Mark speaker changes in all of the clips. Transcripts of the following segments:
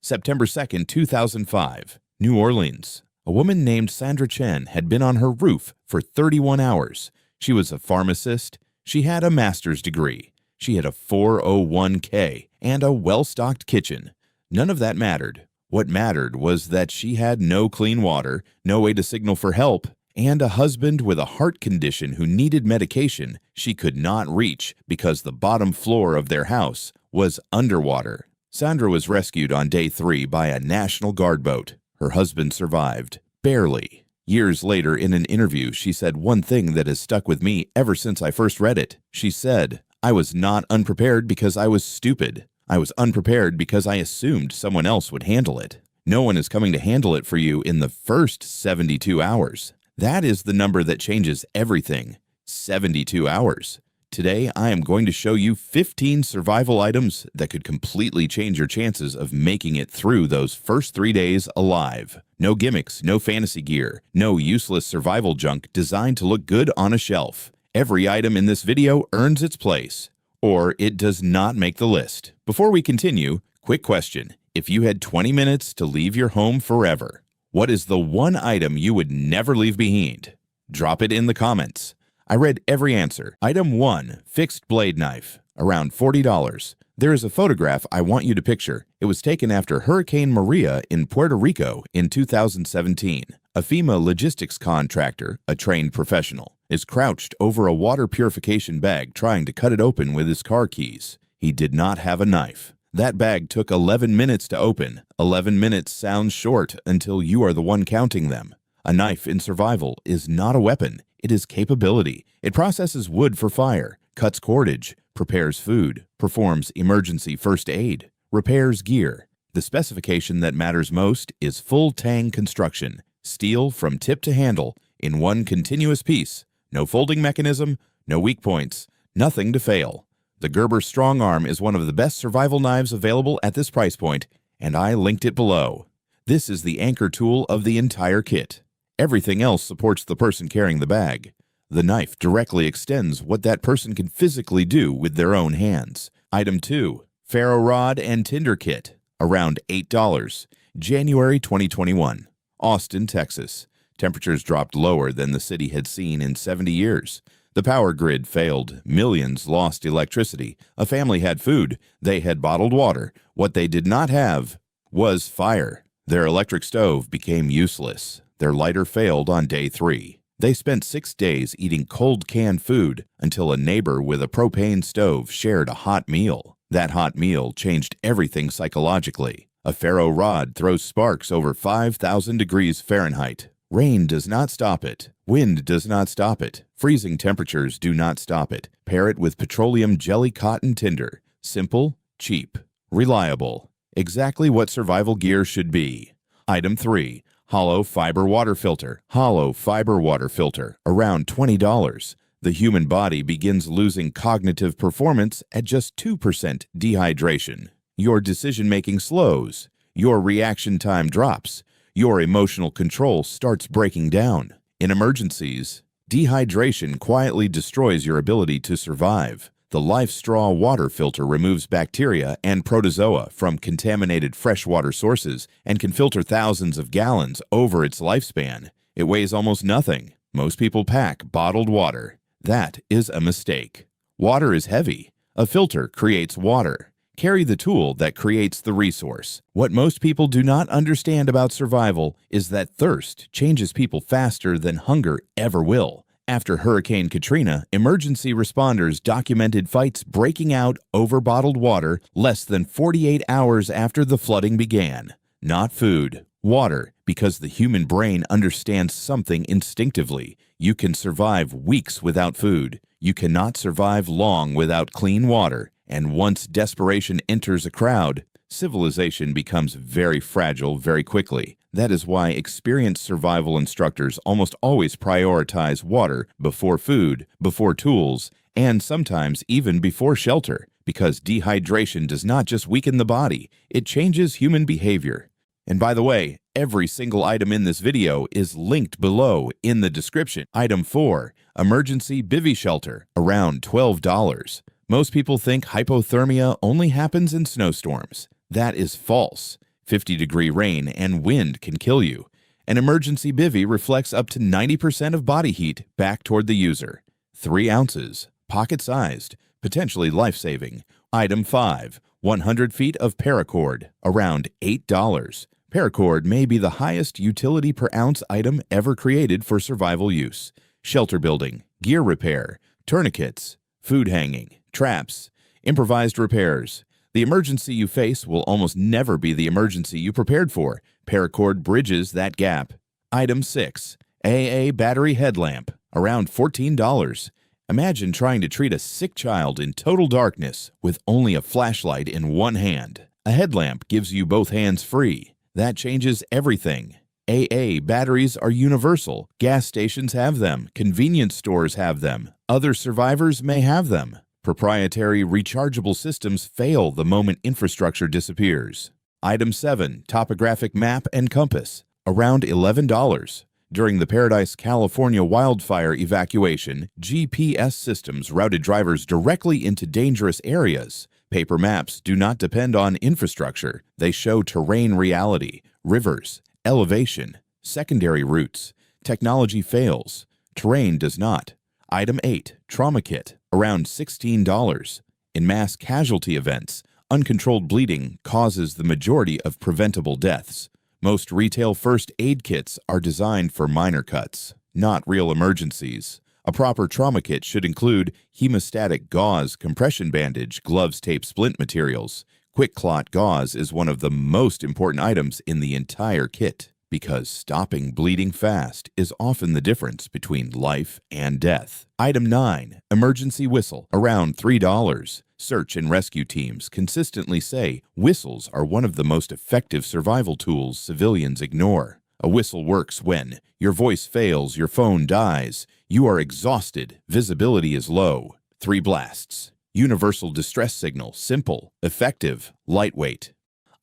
Speaker 1: September 2, 2005, New Orleans. A woman named Sandra Chen had been on her roof for 31 hours. She was a pharmacist. She had a master's degree. She had a 401k and a well-stocked kitchen. None of that mattered. What mattered was that she had no clean water, no way to signal for help, and a husband with a heart condition who needed medication she could not reach because the bottom floor of their house was underwater. Sandra was rescued on day 3 by a National Guard boat. Her husband survived, barely. Years later, in an interview, she said one thing that has stuck with me ever since I first read it. She said, "I was not unprepared because I was stupid. I was unprepared because I assumed someone else would handle it. No one is coming to handle it for you in the first 72 hours. That is the number that changes everything. 72 hours. Today, I am going to show you 15 survival items that could completely change your chances of making it through those first 3 days alive. No gimmicks, no fantasy gear, no useless survival junk designed to look good on a shelf. Every item in this video earns its place, or it does not make the list." Before we continue, quick question. If you had 20 minutes to leave your home forever, what is the one item you would never leave behind? Drop it in the comments. I read every answer. Item 1, fixed blade knife, around $40. There is a photograph I want you to picture. It was taken after Hurricane Maria in Puerto Rico in 2017. A FEMA logistics contractor, a trained professional, is crouched over a water purification bag trying to cut it open with his car keys. He did not have a knife. That bag took 11 minutes to open. 11 minutes sounds short until you are the one counting them. A knife in survival is not a weapon. It is capability. It processes wood for fire, cuts cordage, prepares food, performs emergency first aid, repairs gear. The specification that matters most is full tang construction, steel from tip to handle, in one continuous piece. No folding mechanism, no weak points, nothing to fail. The Gerber Strong Arm is one of the best survival knives available at this price point, and I linked it below. This is the anchor tool of the entire kit. Everything else supports the person carrying the bag. The knife directly extends what that person can physically do with their own hands. Item 2, ferro rod and tinder kit, around $8. January 2021, Austin, Texas. Temperatures dropped lower than the city had seen in 70 years. The power grid failed. Millions lost electricity. A family had food. They had bottled water. What they did not have was fire. Their electric stove became useless. Their lighter failed on day 3. They spent 6 days eating cold canned food until a neighbor with a propane stove shared a hot meal. That hot meal changed everything psychologically. A ferro rod throws sparks over 5,000 degrees Fahrenheit. Rain does not stop it. Wind does not stop it. Freezing temperatures do not stop it. Pair it with petroleum jelly cotton tinder. Simple, cheap, reliable. Exactly what survival gear should be. Item 3. Hollow fiber water filter. Hollow fiber water filter, around $20. The human body begins losing cognitive performance at just 2% dehydration. Your decision-making slows. Your reaction time drops. Your emotional control starts breaking down. In emergencies, dehydration quietly destroys your ability to survive. The Life Straw water filter removes bacteria and protozoa from contaminated freshwater sources and can filter thousands of gallons over its lifespan. It weighs almost nothing. Most people pack bottled water. That is a mistake. Water is heavy. A filter creates water. Carry the tool that creates the resource. What most people do not understand about survival is that thirst changes people faster than hunger ever will. After Hurricane Katrina, emergency responders documented fights breaking out over bottled water less than 48 hours after the flooding began. Not food, water, because the human brain understands something instinctively. You can survive weeks without food. You cannot survive long without clean water. And once desperation enters a crowd, civilization becomes very fragile very quickly. That is why experienced survival instructors almost always prioritize water before food, before tools, and sometimes even before shelter, because dehydration does not just weaken the body, it changes human behavior. And by the way, every single item in this video is linked below in the description. Item 4, emergency bivy shelter, around $12. Most people think hypothermia only happens in snowstorms. That is false. 50-degree rain and wind can kill you. An emergency bivvy reflects up to 90% of body heat back toward the user. 3 ounces, pocket-sized, potentially life-saving. Item 5. 100 feet of paracord, around $8. Paracord may be the highest utility per ounce item ever created for survival use. Shelter building, gear repair, tourniquets, food hanging, traps, improvised repairs. The emergency you face will almost never be the emergency you prepared for. Paracord bridges that gap. Item 6. AA battery headlamp, around $14. Imagine trying to treat a sick child in total darkness with only a flashlight in one hand. A headlamp gives you both hands free. That changes everything. AA batteries are universal. Gas stations have them. Convenience stores have them. Other survivors may have them. Proprietary rechargeable systems fail the moment infrastructure disappears. Item 7. Topographic map and compass, around $11. During the Paradise, California wildfire evacuation, GPS systems routed drivers directly into dangerous areas. Paper maps do not depend on infrastructure. They show terrain reality, rivers, elevation, secondary routes. Technology fails. Terrain does not. Item 8. Trauma kit, around $16. In mass casualty events, uncontrolled bleeding causes the majority of preventable deaths. Most retail first aid kits are designed for minor cuts, not real emergencies. A proper trauma kit should include hemostatic gauze, compression bandage, gloves, tape, splint materials. Quick clot gauze is one of the most important items in the entire kit because stopping bleeding fast is often the difference between life and death. Item 9. Emergency whistle, around $3. Search and rescue teams consistently say whistles are one of the most effective survival tools civilians ignore. A whistle works when your voice fails, your phone dies, you are exhausted, visibility is low. 3 blasts. Universal distress signal, simple, effective, lightweight.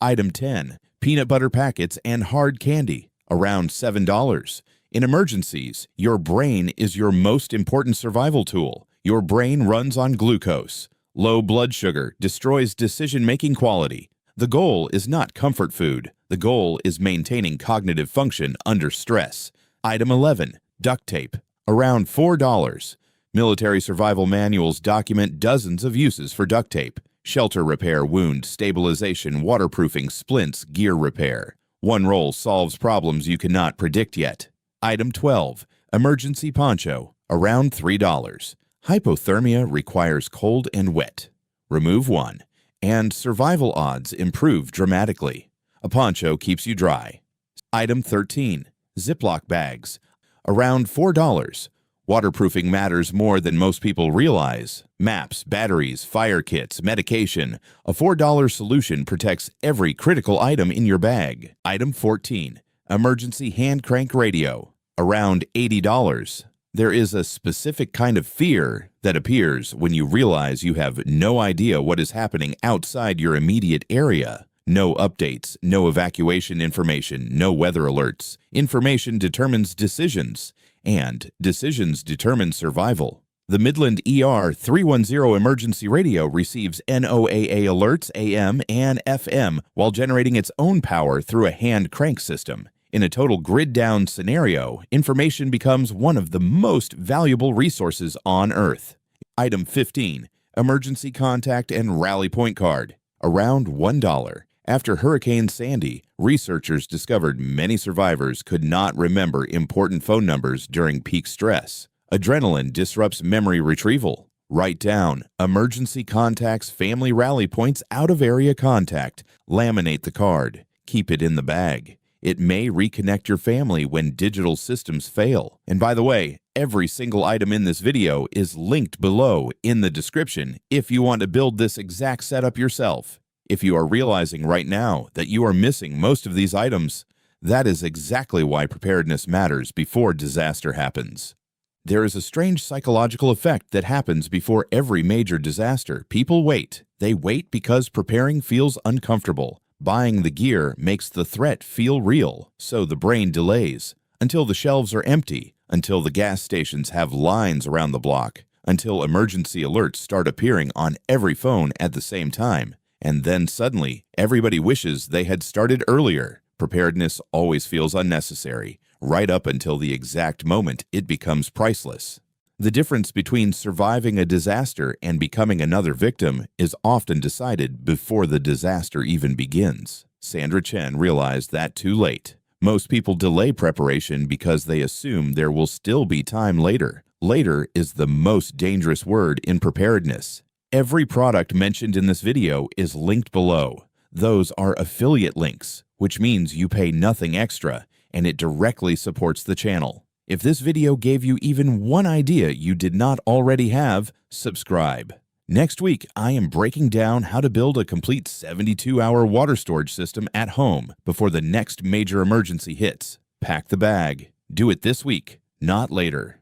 Speaker 1: Item 10. Peanut butter packets and hard candy, around $7. In emergencies, your brain is your most important survival tool. Your brain runs on glucose. Low blood sugar destroys decision-making quality. The goal is not comfort food. The goal is maintaining cognitive function under stress. Item 11. Duct tape, around $4. Military survival manuals document dozens of uses for duct tape. Shelter repair, wound stabilization, waterproofing, splints, gear repair. One roll solves problems you cannot predict yet. Item 12. Emergency poncho, around $3. Hypothermia requires cold and wet. Remove one, and survival odds improve dramatically. A poncho keeps you dry. Item 13. Ziploc bags, around $4. Waterproofing matters more than most people realize. Maps, batteries, fire kits, medication. A $4 solution protects every critical item in your bag. Item 14. Emergency hand crank radio, around $80. There is a specific kind of fear that appears when you realize you have no idea what is happening outside your immediate area. No updates, no evacuation information, no weather alerts. Information determines decisions, and decisions determine survival. The Midland ER 310 emergency radio receives NOAA alerts AM and FM while generating its own power through a hand crank system. In a total grid-down scenario, information becomes one of the most valuable resources on Earth. Item 15. Emergency contact and rally point card, around $1. After Hurricane Sandy, researchers discovered many survivors could not remember important phone numbers during peak stress. Adrenaline disrupts memory retrieval. Write down emergency contacts family rally points out of area contact. Laminate the card. Keep it in the bag. It may reconnect your family when digital systems fail. And by the way, every single item in this video is linked below in the description if you want to build this exact setup yourself. If you are realizing right now that you are missing most of these items, that is exactly why preparedness matters before disaster happens. There is a strange psychological effect that happens before every major disaster. People wait. They wait because preparing feels uncomfortable. Buying the gear makes the threat feel real, so the brain delays until the shelves are empty, until the gas stations have lines around the block, until emergency alerts start appearing on every phone at the same time. And then suddenly, everybody wishes they had started earlier. Preparedness always feels unnecessary, right up until the exact moment it becomes priceless. The difference between surviving a disaster and becoming another victim is often decided before the disaster even begins. Sandra Chen realized that too late. Most people delay preparation because they assume there will still be time later. Later is the most dangerous word in preparedness. Every product mentioned in this video is linked below. Those are affiliate links, which means you pay nothing extra, and it directly supports the channel. If this video gave you even one idea you did not already have, subscribe. Next week, I am breaking down how to build a complete 72-hour water storage system at home before the next major emergency hits. Pack the bag. Do it this week, not later.